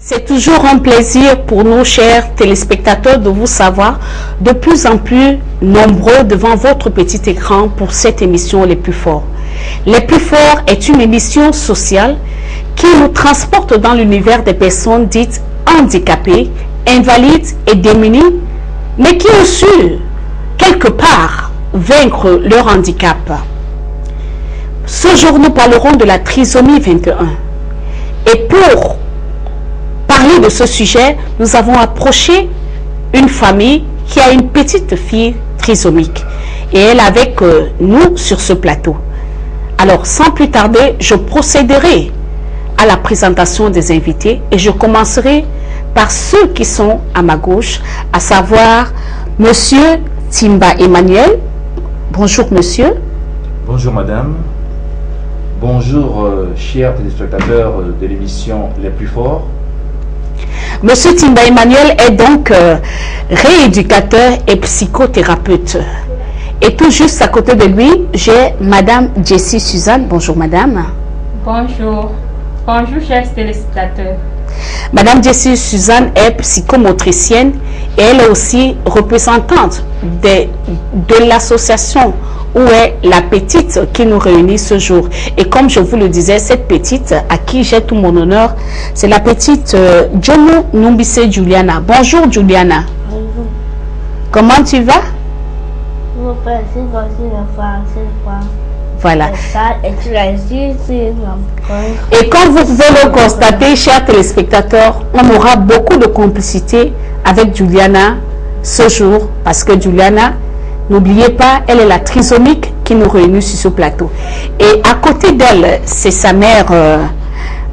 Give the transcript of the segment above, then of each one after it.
C'est toujours un plaisir pour nous, chers téléspectateurs, de vous savoir de plus en plus nombreux devant votre petit écran pour cette émission Les Plus Forts. Les Plus Forts est une émission sociale qui nous transporte dans l'univers des personnes dites handicapées, invalides et démunies, mais qui ont su, quelque part, vaincre leur handicap. Ce jour, nous parlerons de la trisomie 21. Et pour parler de ce sujet, nous avons approché une famille qui a une petite fille trisomique. Et elle est avec nous sur ce plateau. Alors, sans plus tarder, je procéderai à la présentation des invités et je commencerai par ceux qui sont à ma gauche, à savoir Monsieur Timba Emmanuel. Bonjour, monsieur. Bonjour, madame. Bonjour, chers téléspectateurs de l'émission Les Plus Forts. Monsieur Timba Emmanuel est donc rééducateur et psychothérapeute. Et tout juste à côté de lui, j'ai Madame Jessie Suzanne. Bonjour, madame. Bonjour. Bonjour, chers téléspectateurs. Madame Jessie Suzanne est psychomotricienne et elle est aussi représentante de l'association où est la petite qui nous réunit ce jour. Et comme je vous le disais, cette petite, à qui j'ai tout mon honneur, c'est la petite Jomo Numbise Juliana. Bonjour, Juliana. Bonjour. Comment tu vas? Vous passez aussi le français, quoi. Voilà. Et comme vous pouvez le constater, chers téléspectateurs, on aura beaucoup de complicité avec Juliana ce jour, parce que Juliana, n'oubliez pas, elle est la trisomique qui nous réunit sur ce plateau. Et à côté d'elle, c'est sa mère,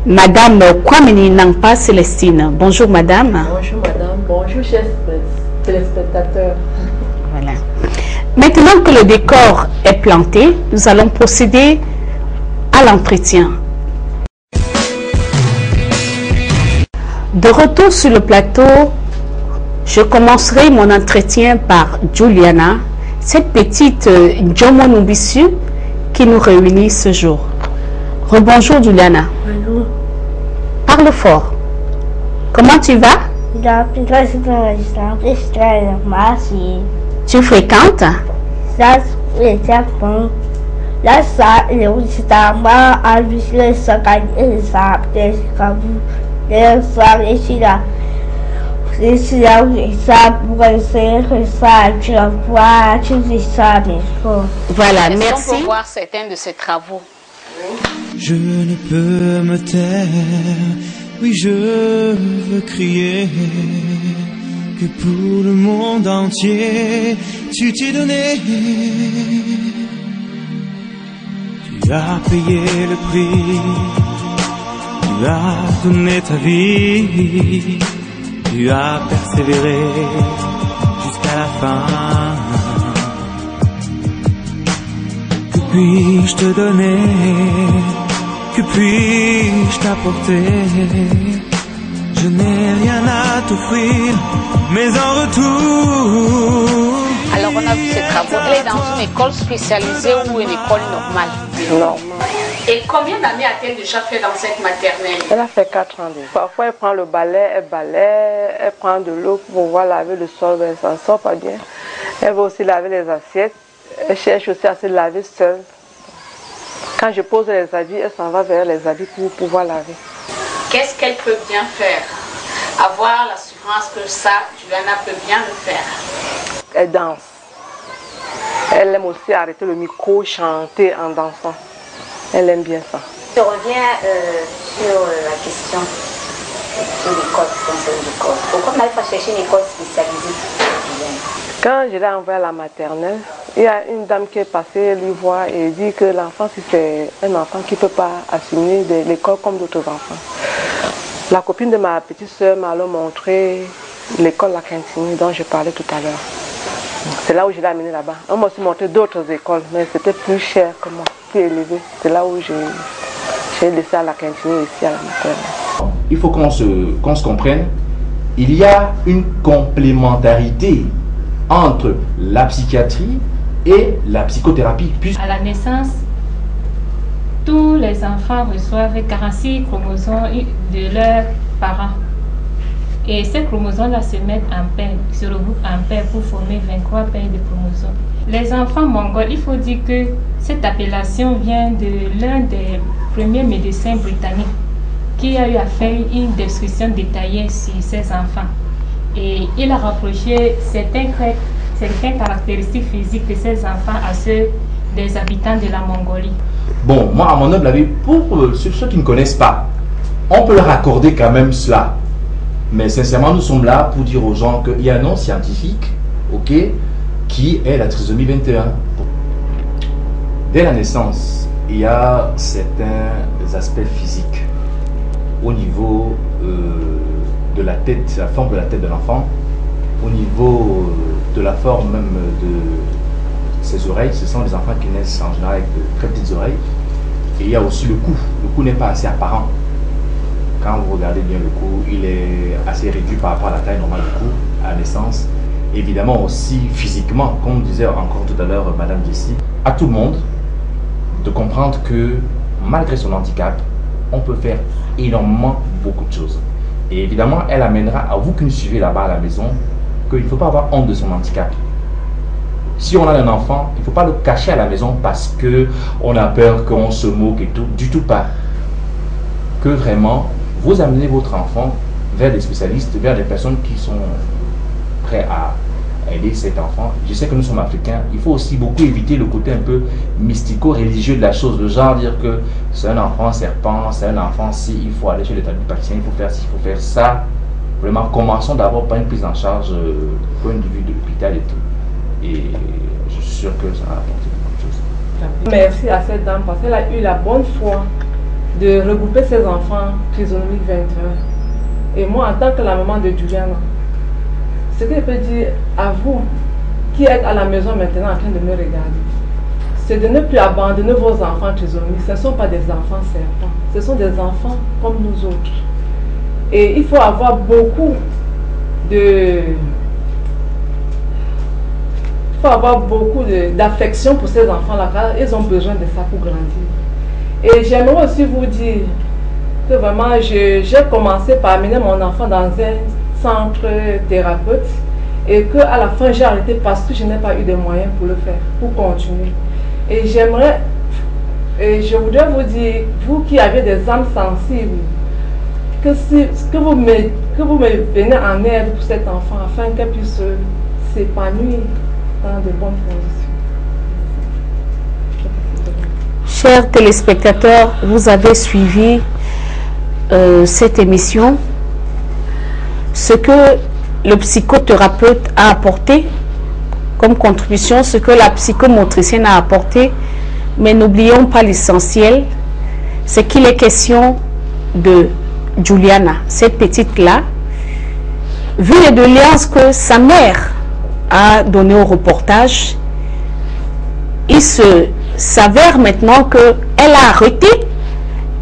Madame Kwamini Nangpa Célestine. Bonjour, madame. Bonjour, madame. Bonjour, chers téléspectateurs. Voilà. Maintenant que le décor est planté, nous allons procéder à l'entretien. De retour sur le plateau, je commencerai mon entretien par Juliana, cette petite Jomo Numbisu qui nous réunit ce jour. Rebonjour, Juliana. bonjour. Parle fort. Comment tu vas? Merci. Tu fréquentes? Ça, c'est bon. Là, ça, le Wistama a vu le saccade et ça, peut-être comme le soir, et si là. C'est là où ça pourrait faire ça, tu vas voir, tu dis ça, mais faut. Voilà, merci. On peut voir certains de ces travaux. Je ne peux me taire, oui je veux crier que pour le monde entier tu t'es donné. Tu as payé le prix, tu as donné ta vie, tu as persévéré jusqu'à la fin. Que puis-je te donner? Que puis-je t'apporter? Je n'ai rien à t'offrir, mais en retour... Alors on a vu ces travaux. Elle est dans une école spécialisée ou une école normale? Non. Et combien d'années a-t-elle déjà fait dans cette maternelle? Elle a fait 4 ans déjà. Parfois, elle prend le balai, elle prend de l'eau pour pouvoir laver le sol, mais elle s'en sort pas bien. Elle va aussi laver les assiettes. Elle cherche aussi à se laver seule. Quand je pose les habits, elle s'en va vers les habits pour pouvoir laver. Qu'est-ce qu'elle peut bien faire? Avoir l'assurance que ça, Juliana peut bien le faire. Elle danse. Elle aime aussi arrêter le micro, chanter en dansant. Elle aime bien ça. Je reviens sur la question sur l'école, l'école. Pourquoi on n'avait pas cherché une école spécialisée? Quand je l'ai envoyée à la maternelle, il y a une dame qui est passée lui voir et dit que l'enfant, si c'est un enfant qui ne peut pas assumer l'école comme d'autres enfants. La copine de ma petite soeur m'a alors montré l'école La Quintini dont je parlais tout à l'heure. C'est là où je l'ai amenée là-bas. On m'a aussi montré d'autres écoles, mais c'était plus cher que moi, plus élevé. C'est là où j'ai laissé à La Quintini ici à la maternelle. Il faut qu'on se comprenne. Il y a une complémentarité entre la psychiatrie et la psychothérapie. À la naissance, tous les enfants reçoivent 46 chromosomes de leurs parents. Et ces chromosomes-là se mettent en paire, se regroupent en paire pour former 23 paires de chromosomes. Les enfants mongols, il faut dire que cette appellation vient de l'un des premiers médecins britanniques qui a eu à faire une description détaillée sur ces enfants. Et il a rapproché certaines caractéristiques physiques de ces enfants à ceux des habitants de la Mongolie. Bon, moi, à mon humble avis, pour ceux qui ne connaissent pas, on peut leur accorder quand même cela. Mais sincèrement, nous sommes là pour dire aux gens qu'il y a un nom scientifique, ok, qui est la trisomie 21. Dès la naissance, il y a certains aspects physiques au niveau de la tête, la forme de la tête de l'enfant, au niveau de la forme même de ses oreilles. Ce sont des enfants qui naissent en général avec de très petites oreilles. Et il y a aussi le cou. Le cou n'est pas assez apparent. Quand vous regardez bien le cou, il est assez réduit par rapport à la taille normale du cou à la naissance. Évidemment aussi physiquement, comme disait encore tout à l'heure Madame Jessie, à tout le monde de comprendre que malgré son handicap, on peut faire énormément beaucoup de choses. Et évidemment, elle amènera à vous qui nous suivez là-bas à la maison qu'il ne faut pas avoir honte de son handicap. Si on a un enfant, il ne faut pas le cacher à la maison parce qu'on a peur qu'on se moque et tout. Du tout pas. Que vraiment, vous amenez votre enfant vers des spécialistes, vers des personnes qui sont prêts à aider cet enfant. Je sais que nous sommes africains, il faut aussi beaucoup éviter le côté un peu mystico-religieux de la chose, le genre dire que c'est un enfant serpent, c'est un enfant si, il faut aller chez l'établissement, il faut faire ci, il faut faire ça. Vraiment, commençons d'abord par une prise en charge du point de vue de l'hôpital et tout. Et je suis sûr que ça va apporter beaucoup de choses. Merci à cette dame parce qu'elle a eu la bonne foi de regrouper ses enfants trisomiques 21. Et moi, en tant que la maman de Juliana, ce que je peux dire à vous qui êtes à la maison maintenant en train de me regarder, c'est de ne plus abandonner vos enfants trisomiques. Ce ne sont pas des enfants serpents, ce sont des enfants comme nous autres. Et il faut avoir beaucoup d'affection pour ces enfants-là, car ils ont besoin de ça pour grandir. Et j'aimerais aussi vous dire que vraiment, j'ai commencé par amener mon enfant dans un centre thérapeute et qu'à la fin, j'ai arrêté parce que je n'ai pas eu de moyens pour le faire, pour continuer. Et je voudrais vous dire, vous qui avez des âmes sensibles, que vous me venez en aide pour cet enfant afin qu'elle puisse s'épanouir dans de bonnes conditions. Chers téléspectateurs, vous avez suivi cette émission. Ce que le psychothérapeute a apporté comme contribution, ce que la psychomotricienne a apporté, mais n'oublions pas l'essentiel, c'est qu'il est question de Juliana, cette petite-là, vu les doléances que sa mère a données au reportage, il se s'avère maintenant qu'elle a arrêté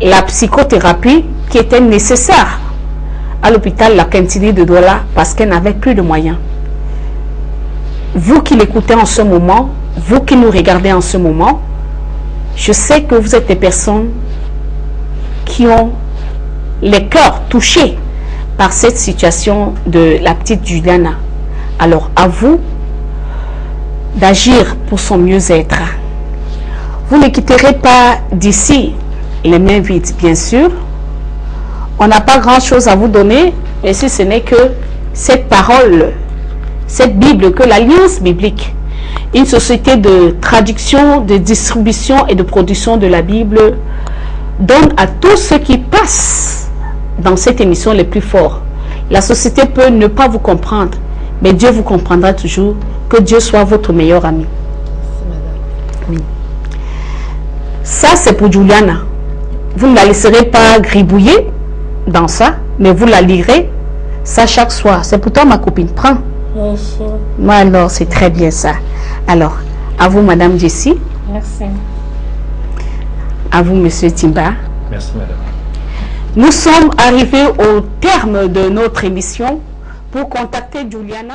la psychothérapie qui était nécessaire à l'hôpital La Quintini de Douala parce qu'elle n'avait plus de moyens. Vous qui l'écoutez en ce moment, vous qui nous regardez en ce moment, je sais que vous êtes des personnes qui ont les cœurs touchés par cette situation de la petite Juliana. Alors à vous d'agir pour son mieux-être. Vous ne quitterez pas d'ici les mains vides, bien sûr. On n'a pas grand-chose à vous donner, mais si ce n'est que cette parole, cette Bible, que l'Alliance biblique, une société de traduction, de distribution et de production de la Bible, donne à tous ceux qui passent dans cette émission les plus forts. La société peut ne pas vous comprendre, mais Dieu vous comprendra toujours. Que Dieu soit votre meilleur ami. Oui. Ça, c'est pour Juliana. Vous ne la laisserez pas gribouiller dans ça, mais vous la lirez ça chaque soir. C'est pour toi, ma copine. Prends. Merci. Moi, alors, c'est très bien ça. Alors, à vous, Madame Jessie. Merci. À vous, Monsieur Timba. Merci, Madame. Nous sommes arrivés au terme de notre émission. Pour contacter Juliana,